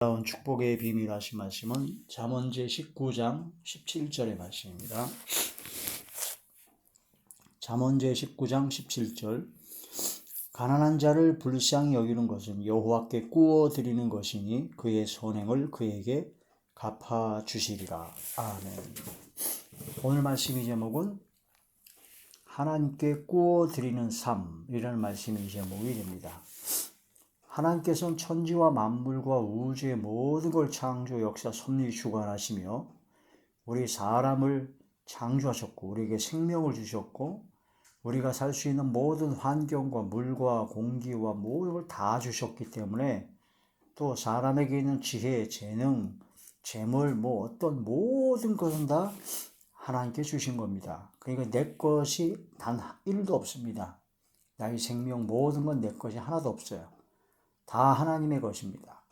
놀라운 축복의 비밀 하신 말씀은 잠언제 19장 17절의 말씀입니다. 잠언제 19장 17절 가난한 자를 불쌍히 여기는 것은 여호와께 꾸어 드리는 것이니 그의 선행을 그에게 갚아 주시리라. 아멘. 오늘 말씀의 제목은 하나님께 꾸어 드리는 삶이라는 말씀의 제목이 됩니다. 하나님께서는 천지와 만물과 우주의 모든 걸 창조, 역사, 섭리, 주관하시며 우리 사람을 창조하셨고 우리에게 생명을 주셨고 우리가 살 수 있는 모든 환경과 물과 공기와 모든 걸 다 주셨기 때문에 또 사람에게 있는 지혜, 재능, 재물, 어떤 모든 것은 다 하나님께 주신 겁니다. 그러니까 내 것이 단 1도 없습니다. 나의 생명 모든 건 내 것이 하나도 없어요. 다 하나님의 것입니다.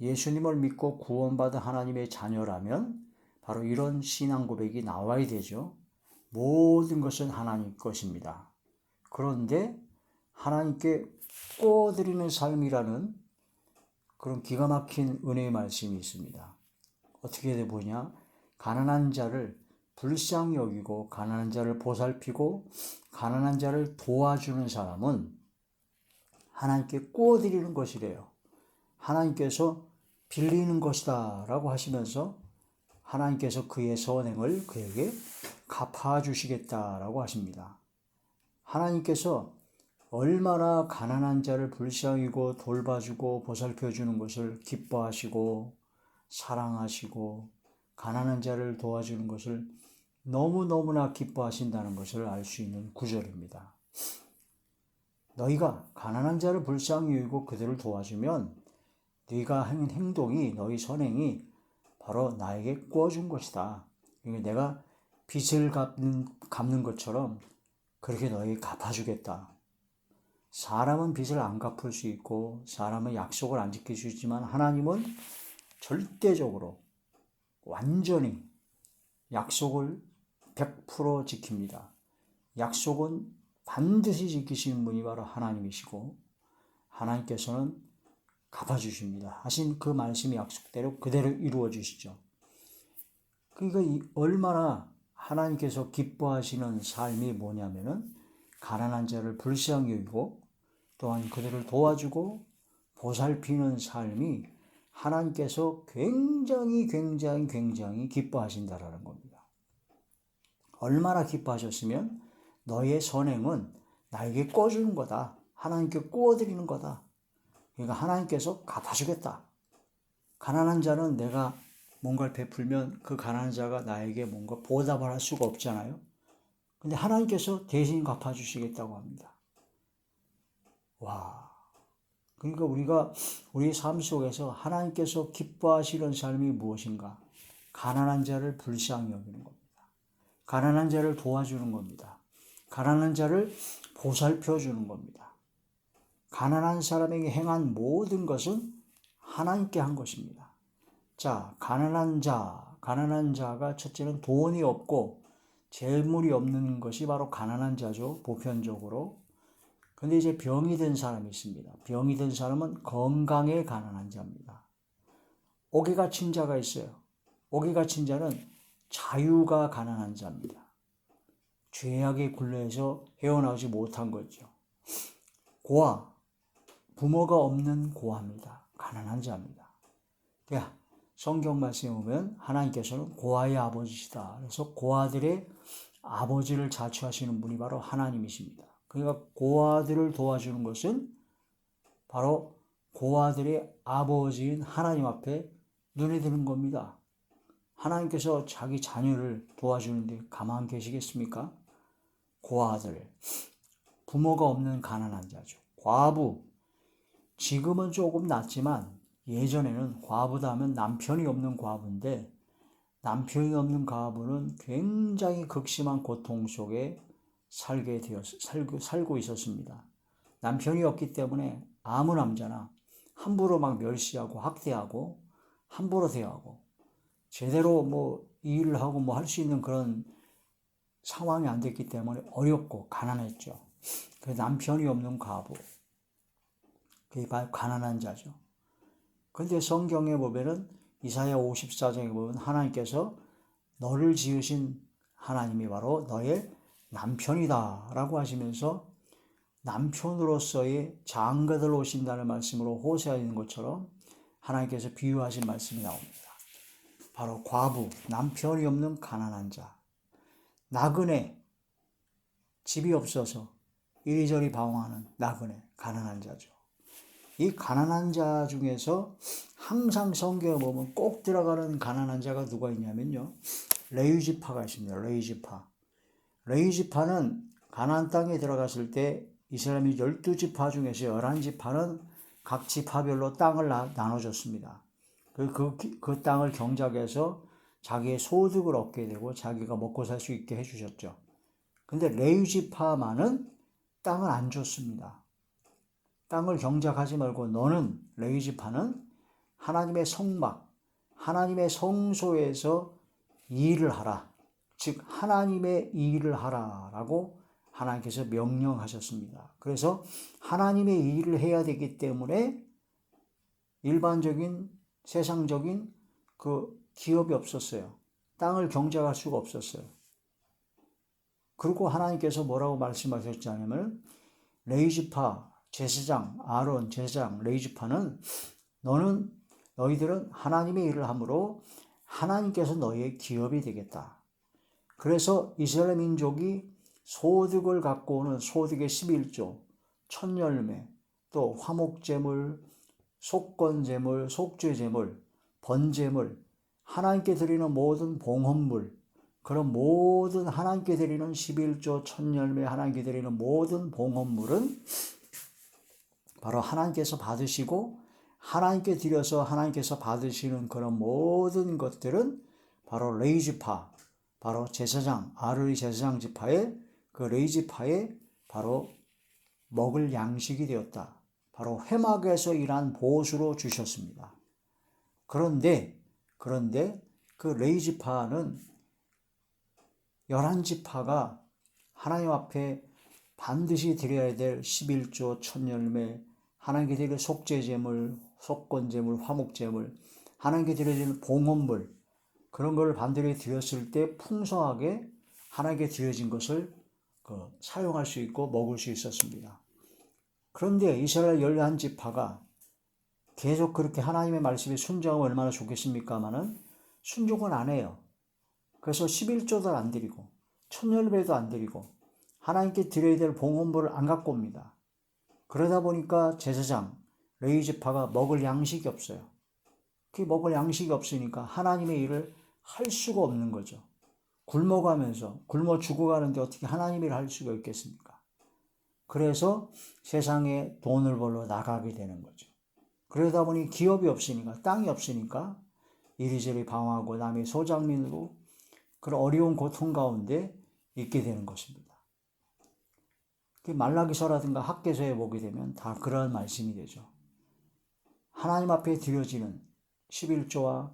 예수님을 믿고 구원받은 하나님의 자녀라면 바로 이런 신앙 고백이 나와야 되죠. 모든 것은 하나님 것입니다. 그런데 하나님께 꾸어드리는 삶이라는 그런 기가 막힌 은혜의 말씀이 있습니다. 어떻게 보냐? 가난한 자를 불쌍히 여기고 가난한 자를 보살피고 가난한 자를 도와주는 사람은 하나님께 꾸어드리는 것이래요. 하나님께서 빌리는 것이다 라고 하시면서 하나님께서 그의 선행을 그에게 갚아주시겠다라고 하십니다. 하나님께서 얼마나 가난한 자를 불쌍히고 돌봐주고 보살펴주는 것을 기뻐하시고 사랑하시고 가난한 자를 도와주는 것을 너무너무나 기뻐하신다는 것을 알 수 있는 구절입니다. 너희가 가난한 자를 불쌍히 여기고 그들을 도와주면 네가 하는 행동이, 너희 선행이 바로 나에게 꾸어준 것이다. 그러니까 내가 빚을 갚는 것처럼 그렇게 너희 갚아주겠다. 사람은 빚을 안 갚을 수 있고 사람은 약속을 안 지킬 수 있지만 하나님은 절대적으로 완전히 약속을 100% 지킵니다. 약속은 반드시 지키시는 분이 바로 하나님이시고 하나님께서는 갚아주십니다. 하신 그 말씀의 약속대로 그대로 이루어 주시죠. 그러니까 얼마나 하나님께서 기뻐하시는 삶이 뭐냐면은 가난한 자를 불쌍히 여기고 또한 그들을 도와주고 보살피는 삶이 하나님께서 굉장히 기뻐하신다라는 겁니다. 얼마나 기뻐하셨으면 너의 선행은 나에게 꿔주는 거다. 하나님께 꾸어드리는 거다. 그러니까 하나님께서 갚아주겠다. 가난한 자는 내가 뭔가를 베풀면 그 가난한 자가 나에게 뭔가 보답을 할 수가 없잖아요. 근데 하나님께서 대신 갚아주시겠다고 합니다. 와. 그러니까 우리가 우리 삶 속에서 하나님께서 기뻐하시는 삶이 무엇인가? 가난한 자를 불쌍히 여기는 겁니다. 가난한 자를 도와주는 겁니다. 가난한 자를 보살펴 주는 겁니다. 가난한 사람에게 행한 모든 것은 하나님께 한 것입니다. 자, 가난한 자가 첫째는 돈이 없고 재물이 없는 것이 바로 가난한 자죠, 보편적으로. 근데 이제 병이 든 사람이 있습니다. 병이 든 사람은 건강에 가난한 자입니다. 옥에 갇힌 자가 있어요. 옥에 갇힌 자는 자유가 가난한 자입니다. 죄악의 굴레에서 헤어나오지 못한 거죠. 고아, 부모가 없는 고아입니다. 가난한 자입니다. 성경 말씀에 보면 하나님께서는 고아의 아버지시다. 그래서 고아들의 아버지를 자처하시는 분이 바로 하나님이십니다. 그러니까 고아들을 도와주는 것은 바로 고아들의 아버지인 하나님 앞에 눈에 드는 겁니다. 하나님께서 자기 자녀를 도와주는데 가만 계시겠습니까? 고아들, 부모가 없는 가난한 자죠. 과부, 지금은 조금 낫지만 예전에는 과부다 하면 남편이 없는 과부인데 남편이 없는 과부는 굉장히 극심한 고통 속에 살고 있었습니다. 남편이 없기 때문에 아무 남자나 함부로 막 멸시하고 학대하고 함부로 대하고 제대로 일을 하고 할 수 있는 그런 상황이 안 됐기 때문에 어렵고 가난했죠. 그래서 남편이 없는 과부, 그게 바로 가난한 자죠. 근데 성경에 보면은 이사야 54장에 보면 하나님께서 너를 지으신 하나님이 바로 너의 남편이다 라고 하시면서 남편으로서의 장가들 오신다는 말씀으로 호세아 있는 것처럼 하나님께서 비유하신 말씀이 나옵니다. 바로 과부, 남편이 없는 가난한 자, 나그네, 집이 없어서 이리저리 방황하는 나그네, 가난한 자죠. 이 가난한 자 중에서 항상 성경에 보면 꼭 들어가는 가난한 자가 누가 있냐면요, 레위지파가 있습니다. 레위지파는 가나안 땅에 들어갔을 때 이스라엘이 12지파 중에서 11지파는 각 지파별로 땅을 나눠줬습니다. 그 땅을 경작해서 자기의 소득을 얻게 되고 자기가 먹고 살 수 있게 해주셨죠. 근데 레위지파만은 땅을 안 줬습니다. 땅을 경작하지 말고 너는 레위지파는 하나님의 성막, 하나님의 성소에서 일을 하라. 즉 하나님의 일을 하라라고 하나님께서 명령하셨습니다. 그래서 하나님의 일을 해야 되기 때문에 일반적인 세상적인 그 기업이 없었어요. 땅을 경작할 수가 없었어요. 그리고 하나님께서 뭐라고 말씀하셨냐면 레위지파 제사장 아론 제사장 레위지파는 너희들은 하나님의 일을 함으로 하나님께서 너희의 기업이 되겠다. 그래서 이스라엘 민족이 소득을 갖고 오는 소득의 11조, 천열매, 또 화목제물, 속건제물, 속죄제물, 번제물, 하나님께 드리는 모든 봉헌물, 그런 모든 하나님께 드리는 11조, 천열매, 하나님께 드리는 모든 봉헌물은 바로 하나님께서 받으시고 하나님께 드려서 하나님께서 받으시는 그런 모든 것들은 바로 레위지파, 바로 제사장, 아론의 제사장 지파의 그 레위지파의 바로 먹을 양식이 되었다. 바로 회막에서 일한 보수로 주셨습니다. 그런데 그 레위지파는 11지파가 하나님 앞에 반드시 드려야 될 11조 천열매, 하나님께 드릴 속죄제물, 속건제물, 화목제물, 하나님께 드려질 봉헌물, 그런 걸 반드시 드렸을 때 풍성하게 하나님께 드려진 것을 사용할 수 있고 먹을 수 있었습니다. 그런데 이스라엘 11지파가 계속 그렇게 하나님의 말씀에 순종하면 얼마나 좋겠습니까마는 순종을 안 해요. 그래서 11조도 안 드리고 천열배도 안 드리고 하나님께 드려야 될 봉헌물을 안 갖고 옵니다. 그러다 보니까 제사장 레위지파가 먹을 양식이 없어요. 그 먹을 양식이 없으니까 하나님의 일을 할 수가 없는 거죠. 굶어 죽어가는데 어떻게 하나님 일을 할 수가 있겠습니까? 그래서 세상에 돈을 벌러 나가게 되는 거죠. 그러다 보니 기업이 없으니까, 땅이 없으니까 이리저리 방황하고 남의 소장민으로 그런 어려운 고통 가운데 있게 되는 것입니다. 말라기서라든가 학개서에 보게 되면 다 그러한 말씀이 되죠. 하나님 앞에 드려지는 11조와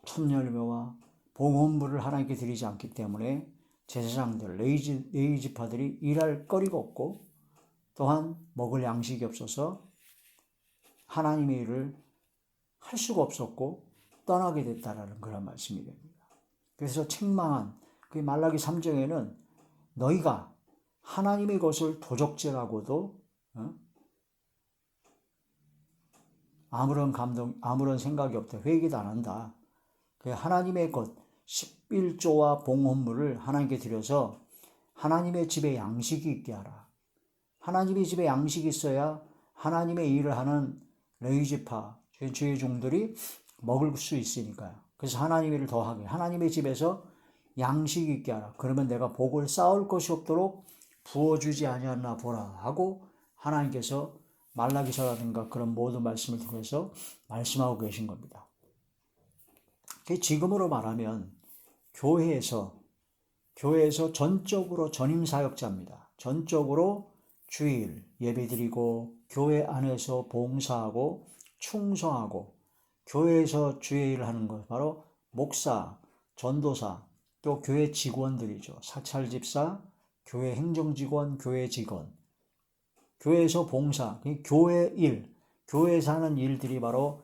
천열매와 봉헌물을 하나님께 드리지 않기 때문에 제사장들, 레위지파들이 일할 거리가 없고 또한 먹을 양식이 없어서 하나님의 일을 할 수가 없었고 떠나게 됐다라는 그런 말씀이 됩니다. 그래서 책망한 그 말라기 3장에는 너희가 하나님의 것을 도적질하고도 아무런 생각이 없다. 회개도 안 한다. 하나님의 것 11조와 봉헌물을 하나님께 드려서 하나님의 집에 양식이 있게 하라. 하나님의 집에 양식이 있어야 하나님의 일을 하는 레위지파, 주의 종들이 먹을 수 있으니까요. 그래서 하나님의 일을 더하게 하나님의 집에서 양식이 있게 하라. 그러면 내가 복을 쌓을 것이 없도록 부어주지 아니하나 보라 하고 하나님께서 말라기서라든가 그런 모든 말씀을 통해서 말씀하고 계신 겁니다. 지금으로 말하면 교회에서 전적으로 전임사역자입니다. 전적으로 주일 예배드리고 교회 안에서 봉사하고 충성하고 교회에서 주의 일을 하는 것 바로 목사, 전도사, 또 교회 직원들이죠. 사찰집사, 교회 행정직원, 교회 직원, 교회에서 봉사, 교회 일, 교회에서 하는 일들이 바로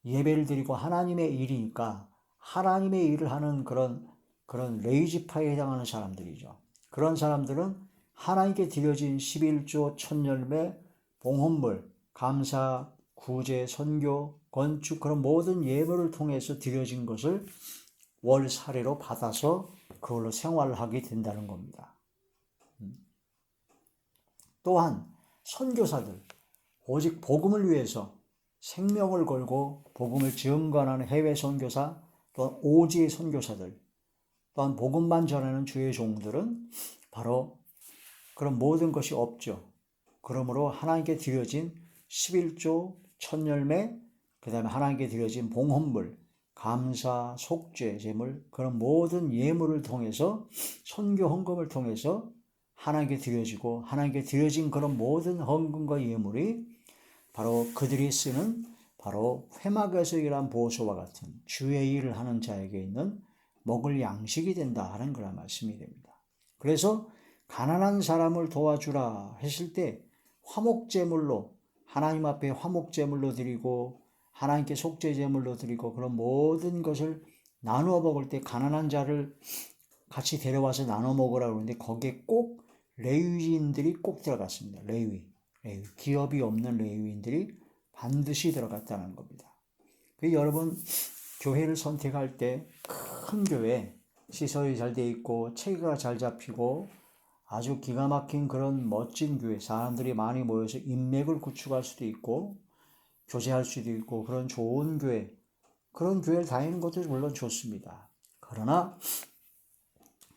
예배를 드리고 하나님의 일이니까 하나님의 일을 하는 그런 레위지파에 해당하는 사람들이죠. 그런 사람들은 하나님께 드려진 11조 천열매, 봉헌물, 감사, 구제, 선교, 건축 그런 모든 예물을 통해서 드려진 것을 월 사례로 받아서 그걸로 생활을 하게 된다는 겁니다. 또한 선교사들, 오직 복음을 위해서 생명을 걸고 복음을 증거하는 해외 선교사, 또한 오지의 선교사들, 또한 복음만 전하는 주의 종들은 바로 그런 모든 것이 없죠. 그러므로 하나님께 드려진 11조 천열매, 그 다음에 하나님께 드려진 봉헌물, 감사, 속죄, 제물, 그런 모든 예물을 통해서 선교 헌금을 통해서 하나님께 드려지고 하나님께 드려진 그런 모든 헌금과 예물이 바로 그들이 쓰는 바로 회막에서 일한 보소와 같은 주의 일을 하는 자에게 있는 먹을 양식이 된다 하는 그런 말씀이 됩니다. 그래서 가난한 사람을 도와주라 했을 때 화목제물로 하나님 앞에 화목제물로 드리고 하나님께 속죄제물로 드리고 그런 모든 것을 나누어 먹을 때 가난한 자를 같이 데려와서 나눠 먹으라고 하는데 거기에 꼭 레위인들이 꼭 들어갔습니다. 레위. 기업이 없는 레위인들이 반드시 들어갔다는 겁니다. 여러분 교회를 선택할 때 큰 교회, 시설이 잘 돼 있고 체계가 잘 잡히고 아주 기가 막힌 그런 멋진 교회, 사람들이 많이 모여서 인맥을 구축할 수도 있고 교제할 수도 있고 그런 좋은 교회, 그런 교회를 다니는 것도 물론 좋습니다. 그러나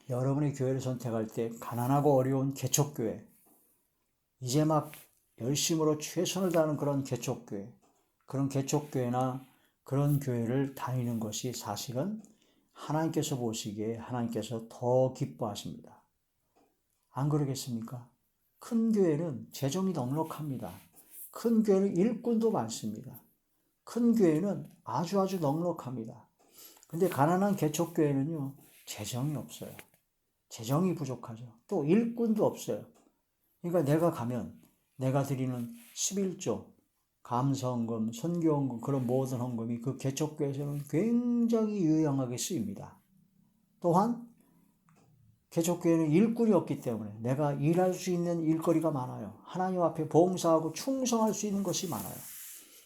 여러분이 교회를 선택할 때 가난하고 어려운 개척교회, 이제 막 열심으로 최선을 다하는 그런 개척교회, 그런 개척교회나 그런 교회를 다니는 것이 사실은 하나님께서 보시기에 하나님께서 더 기뻐하십니다. 안 그러겠습니까? 큰 교회는 재정이 넉넉합니다. 큰 교회는 일꾼도 많습니다. 큰 교회는 아주 넉넉합니다. 근데 가난한 개척교회는요, 재정이 없어요. 재정이 부족하죠. 또 일꾼도 없어요. 그러니까 내가 가면 내가 드리는 11조, 감사헌금, 선교헌금 그런 모든 헌금이 그 개척교회에서는 굉장히 유용하게 쓰입니다. 또한 개척교회는 일꾼이 없기 때문에 내가 일할 수 있는 일거리가 많아요. 하나님 앞에 봉사하고 충성할 수 있는 것이 많아요.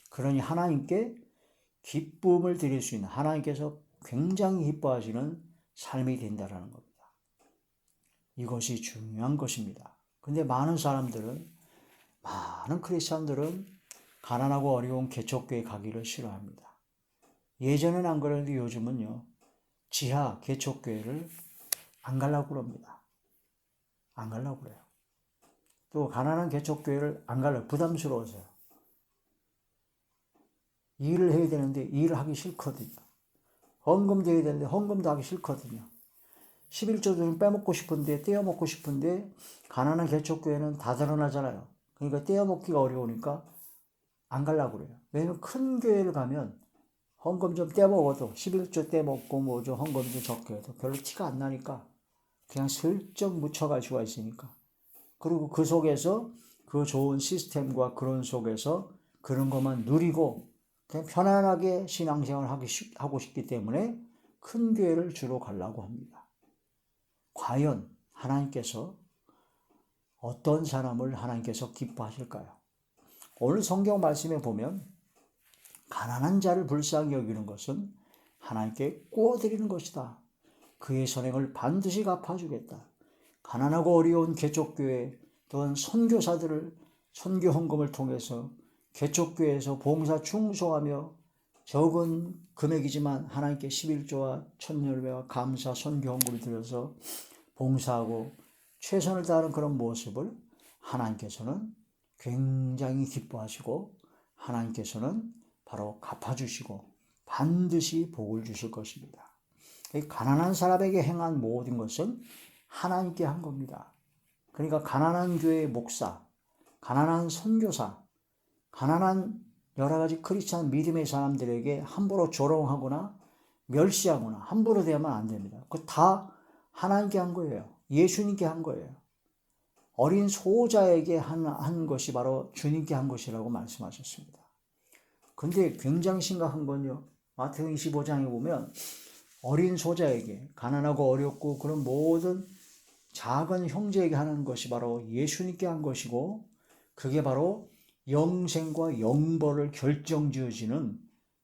그러니 하나님께 기쁨을 드릴 수 있는, 하나님께서 굉장히 기뻐하시는 삶이 된다는 겁니다. 이것이 중요한 것입니다. 근데 많은 크리스찬들은 가난하고 어려운 개척교회 가기를 싫어합니다. 예전엔 안 그랬는데 요즘은요, 지하 개척교회를 안 가려고 그럽니다. 안 가려고 그래요. 또 가난한 개척교회를 안 가려고 부담스러워서요. 일을 해야 되는데 일을 하기 싫거든요. 헌금도 해야 되는데 헌금도 하기 싫거든요. 11조 좀 빼먹고 싶은데 떼어먹고 싶은데 가난한 개척교회는 다 드러나잖아요. 그러니까 떼어먹기가 어려우니까 안 가려고 그래요. 왜냐면 큰 교회를 가면 헌금 좀 떼먹어도 11조 떼먹고 뭐 좀 헌금 좀 적게 해도 별로 티가 안 나니까 그냥 슬쩍 묻혀갈 수가 있으니까. 그리고 그 속에서 그 좋은 시스템과 그런 속에서 그런 것만 누리고 그냥 편안하게 신앙생활을 하고 싶기 때문에 큰 교회를 주로 가려고 합니다. 과연 하나님께서 어떤 사람을 하나님께서 기뻐하실까요? 오늘 성경 말씀에 보면 가난한 자를 불쌍히 여기는 것은 하나님께 구워드리는 것이다. 그의 선행을 반드시 갚아주겠다. 가난하고 어려운 개척교회 또한 선교사들을 선교 헌금을 통해서 개척교회에서 봉사 충성하며 적은 금액이지만 하나님께 11조와 천열매와 감사 선교 헌금을 들여서 봉사하고 최선을 다하는 그런 모습을 하나님께서는 굉장히 기뻐하시고 하나님께서는 바로 갚아주시고 반드시 복을 주실 것입니다. 가난한 사람에게 행한 모든 것은 하나님께 한 겁니다. 그러니까 가난한 교회의 목사, 가난한 선교사, 가난한 여러 가지 크리스찬 믿음의 사람들에게 함부로 조롱하거나 멸시하거나 함부로 대하면 안 됩니다. 그거 다 하나님께 한 거예요. 예수님께 한 거예요. 어린 소자에게 한 것이 바로 주님께 한 것이라고 말씀하셨습니다. 근데 굉장히 심각한 건요. 마태복음 25장에 보면 어린 소자에게 가난하고 어렵고 그런 모든 작은 형제에게 하는 것이 바로 예수님께 한 것이고 그게 바로 영생과 영벌을 결정지어지는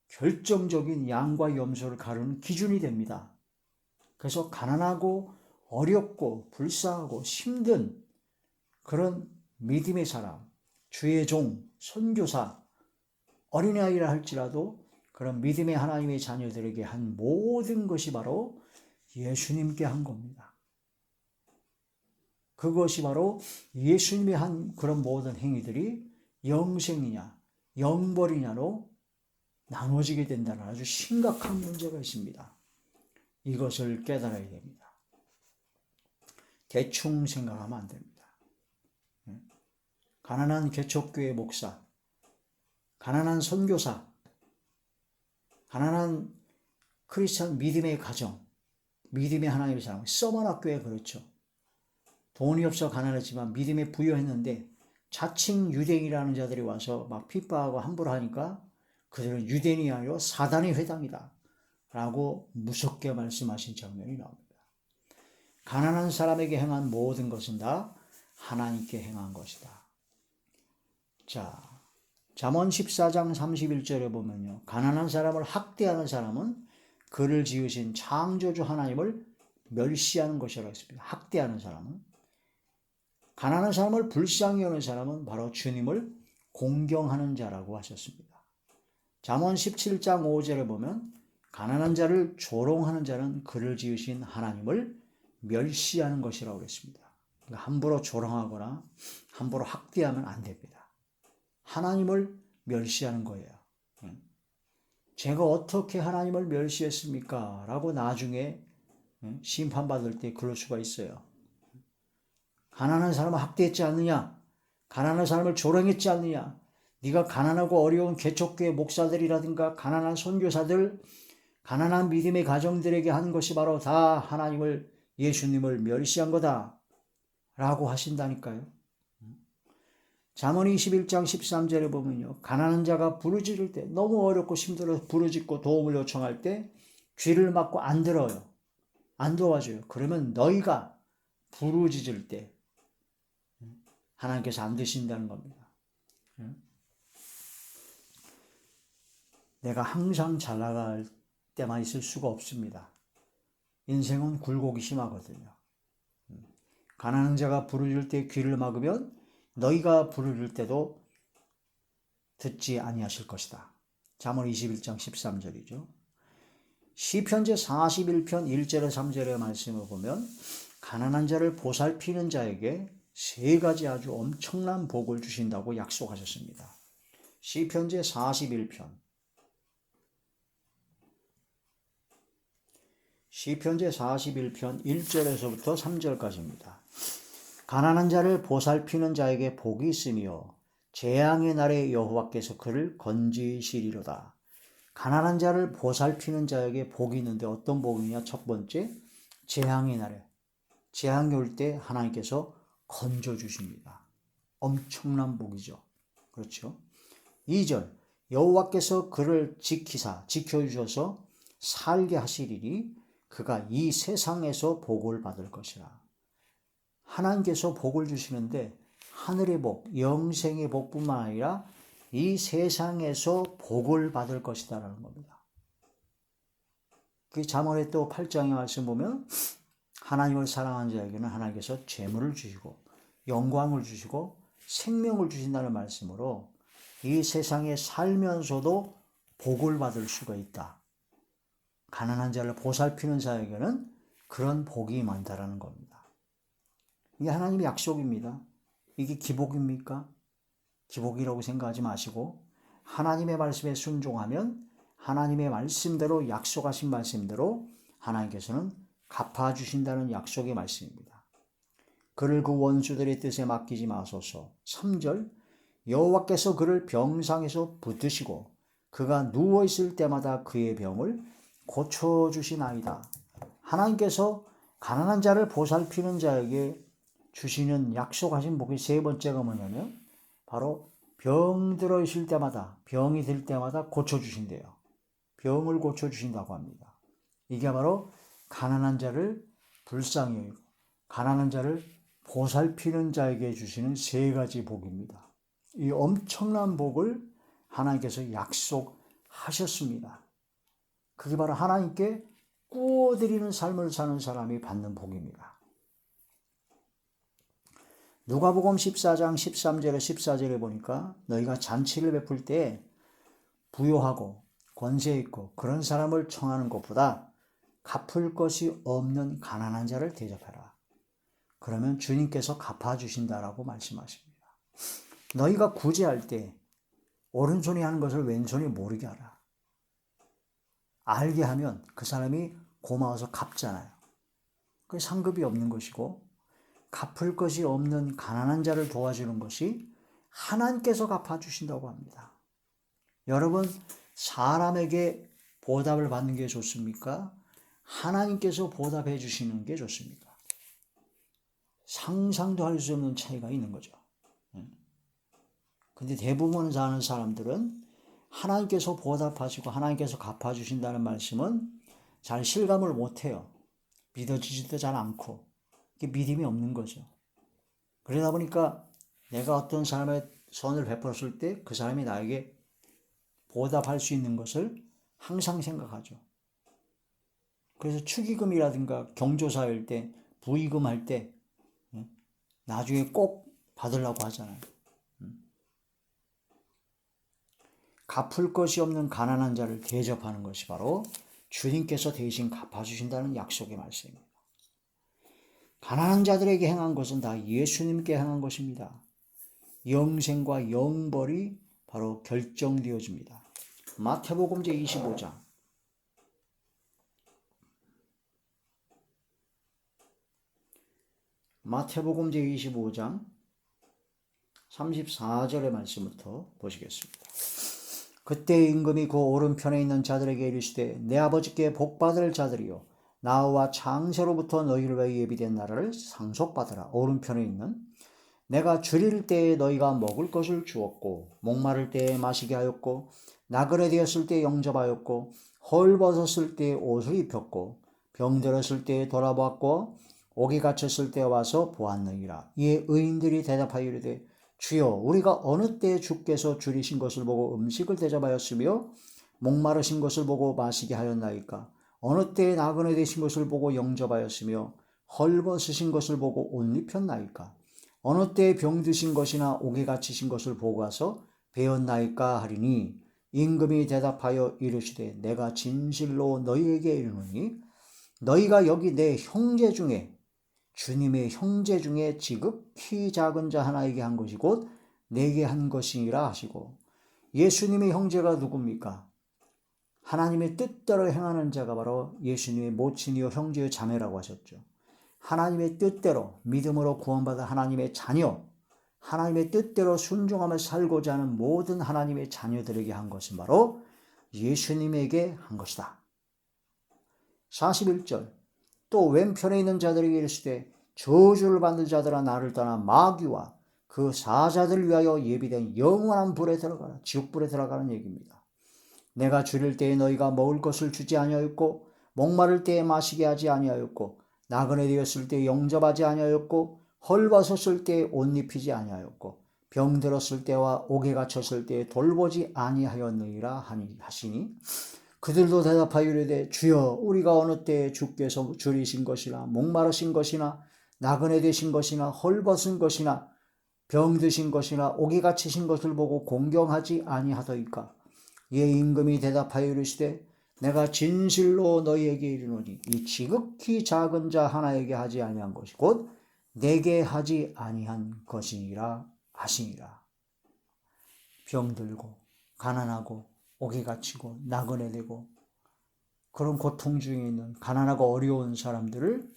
결정적인 양과 염소를 가르는 기준이 됩니다. 그래서 가난하고 어렵고 불쌍하고 힘든 그런 믿음의 사람, 주의 종, 선교사, 어린아이라 할지라도 그런 믿음의 하나님의 자녀들에게 한 모든 것이 바로 예수님께 한 겁니다. 그것이 바로 예수님이 한 그런 모든 행위들이 영생이냐 영벌이냐로 나눠지게 된다는 아주 심각한 문제가 있습니다. 이것을 깨달아야 됩니다. 대충 생각하면 안 됩니다. 가난한 개척교회 목사, 가난한 선교사, 가난한 크리스천 믿음의 가정, 믿음의 하나님의 사람, 서머나 교회 그렇죠. 돈이 없어 가난했지만 믿음에 부여했는데 자칭 유대인이라는 자들이 와서 막 핍박하고 함부로 하니까 그들은 유대인이 아니라 사단의 회당이다 라고 무섭게 말씀하신 장면이 나옵니다. 가난한 사람에게 행한 모든 것은 다 하나님께 행한 것이다. 자, 잠언 14장 31절에 보면요. 가난한 사람을 학대하는 사람은 그를 지으신 창조주 하나님을 멸시하는 것이라고 했습니다. 학대하는 사람은. 가난한 사람을 불쌍히 여기는 사람은 바로 주님을 공경하는 자라고 하셨습니다. 잠언 17장 5절에 보면 가난한 자를 조롱하는 자는 그를 지으신 하나님을 멸시하는 것이라고 했습니다. 그러니까 함부로 조롱하거나 함부로 학대하면 안 됩니다. 하나님을 멸시하는 거예요. 제가 어떻게 하나님을 멸시했습니까? 라고 나중에 심판받을 때 그럴 수가 있어요. 가난한 사람을 학대했지 않느냐? 가난한 사람을 조롱했지 않느냐? 네가 가난하고 어려운 개척교회 목사들이라든가 가난한 선교사들, 가난한 믿음의 가정들에게 한 것이 바로 다 하나님을, 예수님을 멸시한 거다 라고 하신다니까요. 잠언 21장 13절에 보면요. 가난한 자가 부르짖을 때, 너무 어렵고 힘들어서 부르짖고 도움을 요청할 때 귀를 막고 안 들어요. 안 도와줘요. 그러면 너희가 부르짖을 때 하나님께서 안 드신다는 겁니다. 내가 항상 잘 나갈 때만 있을 수가 없습니다. 인생은 굴곡이 심하거든요. 가난한 자가 부르짖을 때 귀를 막으면 너희가 부르짖을 때도 듣지 아니하실 것이다. 잠언 21장 13절이죠. 시편제 41편 1절에 3절의 말씀을 보면 가난한 자를 보살피는 자에게 세 가지 아주 엄청난 복을 주신다고 약속하셨습니다. 시편제 41편 1절에서부터 3절까지입니다. 가난한 자를 보살피는 자에게 복이 있으며 재앙의 날에 여호와께서 그를 건지시리로다. 가난한 자를 보살피는 자에게 복이 있는데 어떤 복이냐? 첫 번째, 재앙의 날에, 재앙이 올 때 하나님께서 건져주십니다. 엄청난 복이죠. 그렇죠? 2절, 여호와께서 그를 지켜주셔서 살게 하시리니 그가 이 세상에서 복을 받을 것이라. 하나님께서 복을 주시는데 하늘의 복, 영생의 복뿐만 아니라 이 세상에서 복을 받을 것이다라는 겁니다. 그 잠언의 또 8장의 말씀 보면 하나님을 사랑하는 자에게는 하나님께서 재물을 주시고 영광을 주시고 생명을 주신다는 말씀으로 이 세상에 살면서도 복을 받을 수가 있다. 가난한 자를 보살피는 자에게는 그런 복이 많다라는 겁니다. 이게 하나님의 약속입니다. 이게 기복입니까? 기복이라고 생각하지 마시고 하나님의 말씀에 순종하면 하나님의 말씀대로 약속하신 말씀대로 하나님께서는 갚아주신다는 약속의 말씀입니다. 그를 그 원수들의 뜻에 맡기지 마소서. 3절, 여호와께서 그를 병상에서 붙드시고 그가 누워있을 때마다 그의 병을 고쳐주시나이다. 하나님께서 가난한 자를 보살피는 자에게 주시는 약속하신 복의 세 번째가 뭐냐면 바로 병들어 있을 때마다, 병이 들 때마다 고쳐주신대요. 병을 고쳐주신다고 합니다. 이게 바로 가난한 자를 불쌍히 여기고 가난한 자를 보살피는 자에게 주시는 세 가지 복입니다. 이 엄청난 복을 하나님께서 약속하셨습니다. 그게 바로 하나님께 꾸어드리는 삶을 사는 사람이 받는 복입니다. 누가복음 14장 13절에 14절에 보니까 너희가 잔치를 베풀 때 부요하고 권세 있고 그런 사람을 청하는 것보다 갚을 것이 없는 가난한 자를 대접해라. 그러면 주님께서 갚아주신다라고 말씀하십니다. 너희가 구제할 때 오른손이 하는 것을 왼손이 모르게 하라. 알게 하면 그 사람이 고마워서 갚잖아요. 그게 상급이 없는 것이고 갚을 것이 없는 가난한 자를 도와주는 것이 하나님께서 갚아주신다고 합니다. 여러분, 사람에게 보답을 받는 게 좋습니까? 하나님께서 보답해 주시는 게 좋습니까? 상상도 할 수 없는 차이가 있는 거죠. 근데 대부분 사는 사람들은 하나님께서 보답하시고 하나님께서 갚아주신다는 말씀은 잘 실감을 못해요. 믿어지지도 잘 않고 믿음이 없는 거죠. 그러다 보니까 내가 어떤 사람의 선을 베풀었을 때 그 사람이 나에게 보답할 수 있는 것을 항상 생각하죠. 그래서 축의금이라든가 경조사일 때, 부의금할 때 나중에 꼭 받으려고 하잖아요. 갚을 것이 없는 가난한 자를 대접하는 것이 바로 주님께서 대신 갚아주신다는 약속의 말씀입니다. 가난한 자들에게 행한 것은 다 예수님께 행한 것입니다. 영생과 영벌이 바로 결정되어집니다. 마태복음 제25장 마태복음 제25장 34절의 말씀부터 보시겠습니다. 그때 임금이 그 오른편에 있는 자들에게 이르시되 내 아버지께 복받을 자들이요 나와 창세로부터 너희를 위하여 예비된 나라를 상속받으라. 오른편에 있는 내가 줄일 때에 너희가 먹을 것을 주었고 목마를 때에 마시게 하였고 나그네 되었을 때에 영접하였고 헐벗었을 때에 옷을 입혔고 병들었을 때에 돌아보았고 옥에 갇혔을 때에 와서 보았느니라. 이에 의인들이 대답하여 이르되 주여 우리가 어느 때에 주께서 줄이신 것을 보고 음식을 대접하였으며 목마르신 것을 보고 마시게 하였나이까. 어느 때에 나그네 되신 것을 보고 영접하였으며 헐벗으신 것을 보고 옷 입혔나이까. 어느 때에 병드신 것이나 옥에 갇히신 것을 보고 와서 배웠나이까 하리니 임금이 대답하여 이르시되 내가 진실로 너희에게 이르노니 너희가 여기 내 형제 중에 주님의 형제 중에 지극히 작은 자 하나에게 한 것이 곧 내게 한 것이니라 하시고 예수님의 형제가 누굽니까? 하나님의 뜻대로 행하는 자가 바로 예수님의 모친이요 형제요 자매라고 하셨죠. 하나님의 뜻대로 믿음으로 구원받아 하나님의 자녀, 하나님의 뜻대로 순종하며 살고자 하는 모든 하나님의 자녀들에게 한 것은 바로 예수님에게 한 것이다. 41절 또 왼편에 있는 자들에게 이르시되 저주를 받는 자들아 나를 떠나 마귀와 그 사자들을 위하여 예비된 영원한 불에 들어가라. 지옥불에 들어가는 얘기입니다. 내가 줄일 때에 너희가 먹을 것을 주지 아니하였고 목마를 때에 마시게 하지 아니하였고 나그네 되었을 때에 영접하지 아니하였고 헐벗었을 때에 옷 입히지 아니하였고 병들었을 때와 옥에 갇혔을 때에 돌보지 아니하였느니라 하시니 그들도 대답하여 이르되 주여 우리가 어느 때에 주께서 줄이신 것이나 목마르신 것이나 나그네 되신 것이나 헐벗은 것이나 병드신 것이나 옥에 갇히신 것을 보고 공경하지 아니하더이까. 이에 임금이 대답하여 이르시되 내가 진실로 너희에게 이르노니 이 지극히 작은 자 하나에게 하지 아니한 것이 곧 내게 하지 아니한 것이니라 하시니라. 병들고 가난하고 옥에 갇히고 나그네 되고 그런 고통 중에 있는 가난하고 어려운 사람들을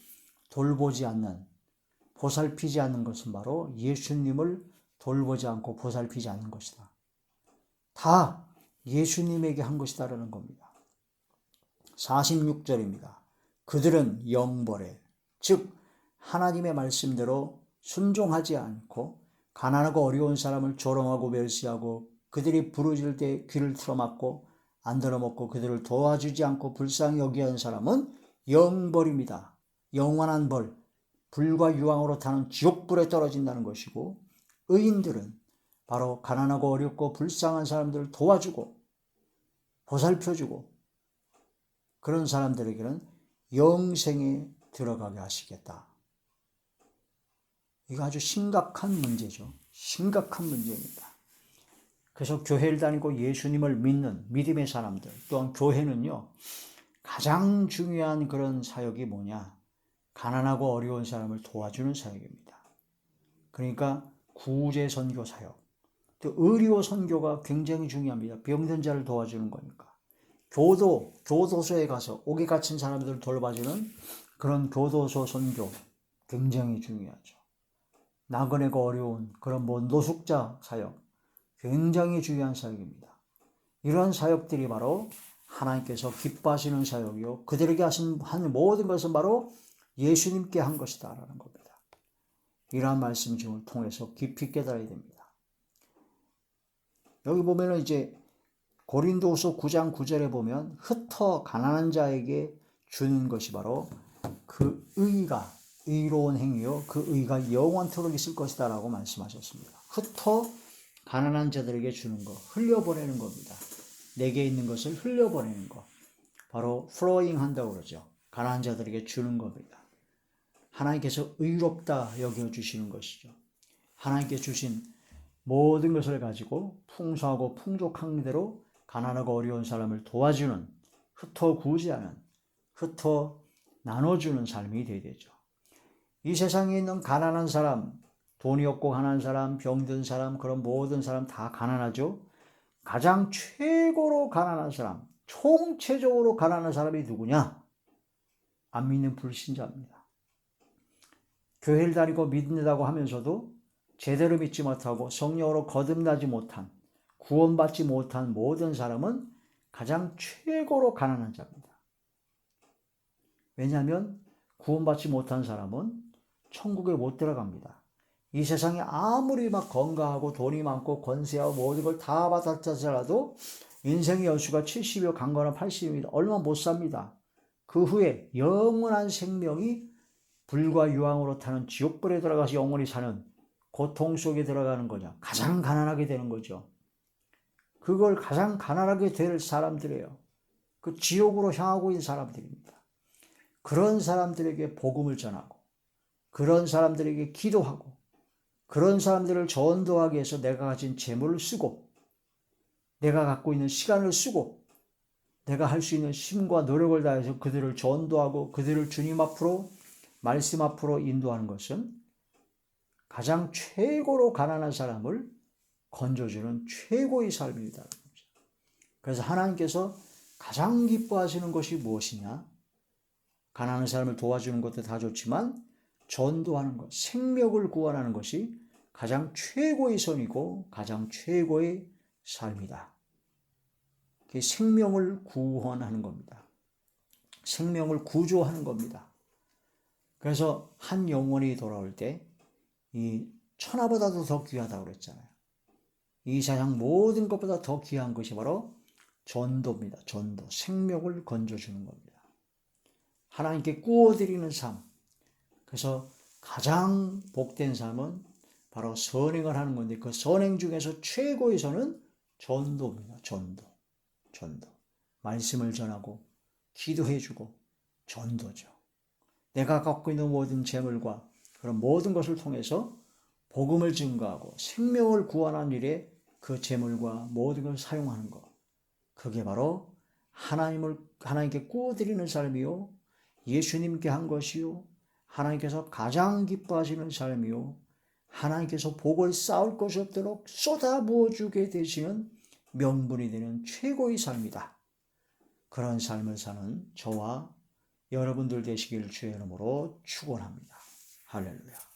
돌보지 않는, 보살피지 않는 것은 바로 예수님을 돌보지 않고 보살피지 않는 것이다. 다 예수님에게 한 것이다라는 겁니다. 46절입니다. 그들은 영벌에, 즉 하나님의 말씀대로 순종하지 않고 가난하고 어려운 사람을 조롱하고 멸시하고 그들이 부르짖을 때 귀를 틀어막고 안 들어먹고 그들을 도와주지 않고 불쌍히 여기는 사람은 영벌입니다. 영원한 벌, 불과 유황으로 타는 지옥불에 떨어진다는 것이고, 의인들은 바로 가난하고 어렵고 불쌍한 사람들을 도와주고 보살펴주고 그런 사람들에게는 영생에 들어가게 하시겠다. 이거 아주 심각한 문제죠. 심각한 문제입니다. 그래서 교회를 다니고 예수님을 믿는 믿음의 사람들, 또한 교회는요, 가장 중요한 그런 사역이 뭐냐? 가난하고 어려운 사람을 도와주는 사역입니다. 그러니까 구제 선교 사역, 또 의료 선교가 굉장히 중요합니다. 병든 자를 도와주는 거니까. 교도소에 가서 옥에 갇힌 사람들을 돌봐주는 그런 교도소 선교 굉장히 중요하죠. 나그네가 어려운 그런 노숙자 사역 굉장히 중요한 사역입니다. 이러한 사역들이 바로 하나님께서 기뻐하시는 사역이요, 그들에게 한 모든 것은 바로 예수님께 한 것이다 라는 겁니다. 이러한 말씀 중을 통해서 깊이 깨달아야 됩니다. 여기 보면은 이제 고린도후서 9장 9절에 보면 흩어 가난한 자에게 주는 것이 바로 그 의로운 행위요, 그 의가 영원토록 있을 것이다 라고 말씀하셨습니다. 흩어 가난한 자들에게 주는 거, 흘려보내는 겁니다. 내게 있는 것을 흘려보내는 거, 바로 flowing 한다고 그러죠. 가난한 자들에게 주는 겁니다. 하나님께서 의롭다 여겨주시는 것이죠. 하나님께 주신 모든 것을 가지고 풍성하고 풍족한 대로 가난하고 어려운 사람을 도와주는, 흩어 구제하는, 흩어 나눠주는 삶이 되어야 되죠. 이 세상에 있는 가난한 사람, 돈이 없고 가난한 사람, 병든 사람, 그런 모든 사람 다 가난하죠. 가장 최고로 가난한 사람, 총체적으로 가난한 사람이 누구냐? 안 믿는 불신자입니다. 교회를 다니고 믿는다고 하면서도 제대로 믿지 못하고 성령으로 거듭나지 못한, 구원받지 못한 모든 사람은 가장 최고로 가난한 자입니다. 왜냐하면 구원받지 못한 사람은 천국에 못 들어갑니다. 이 세상에 아무리 막 건강하고 돈이 많고 권세하고 모든 걸 다 받았더라도 인생의 연수가 70이요 강건한 80입니다. 얼마 못 삽니다. 그 후에 영원한 생명이 불과 유황으로 타는 지옥불에 들어가서 영원히 사는 고통 속에 들어가는 거냐. 가장 가난하게 되는 거죠. 그걸 가장 가난하게 될 사람들이에요. 그 지옥으로 향하고 있는 사람들입니다. 그런 사람들에게 복음을 전하고 그런 사람들에게 기도하고 그런 사람들을 전도하기 위해서 내가 가진 재물을 쓰고 내가 갖고 있는 시간을 쓰고 내가 할 수 있는 힘과 노력을 다해서 그들을 전도하고 그들을 주님 앞으로 말씀 앞으로 인도하는 것은 가장 최고로 가난한 사람을 건져주는 최고의 삶이다. 그래서 하나님께서 가장 기뻐하시는 것이 무엇이냐? 가난한 사람을 도와주는 것도 다 좋지만 전도하는 것, 생명을 구원하는 것이 가장 최고의 선이고 가장 최고의 삶이다. 생명을 구원하는 겁니다. 생명을 구조하는 겁니다. 그래서 한 영혼이 돌아올 때 이 천하보다도 더 귀하다고 그랬잖아요. 이 세상 모든 것보다 더 귀한 것이 바로 전도입니다. 전도, 생명을 건져주는 겁니다. 하나님께 구워드리는 삶. 그래서 가장 복된 삶은 바로 선행을 하는 건데 그 선행 중에서 최고의 선은 전도입니다. 전도. 말씀을 전하고 기도해주고 전도죠. 내가 갖고 있는 모든 재물과 그런 모든 것을 통해서 복음을 증거하고 생명을 구원하는 일에 그 재물과 모든 걸 사용하는 것. 그게 바로 하나님께 구워드리는 삶이요. 예수님께 한 것이요. 하나님께서 가장 기뻐하시는 삶이요. 하나님께서 복을 쌓을 것이 없도록 쏟아부어주게 되시는 명분이 되는 최고의 삶이다. 그런 삶을 사는 저와 여러분들 되시길 주의 이름으로 축원합니다. 할렐루야.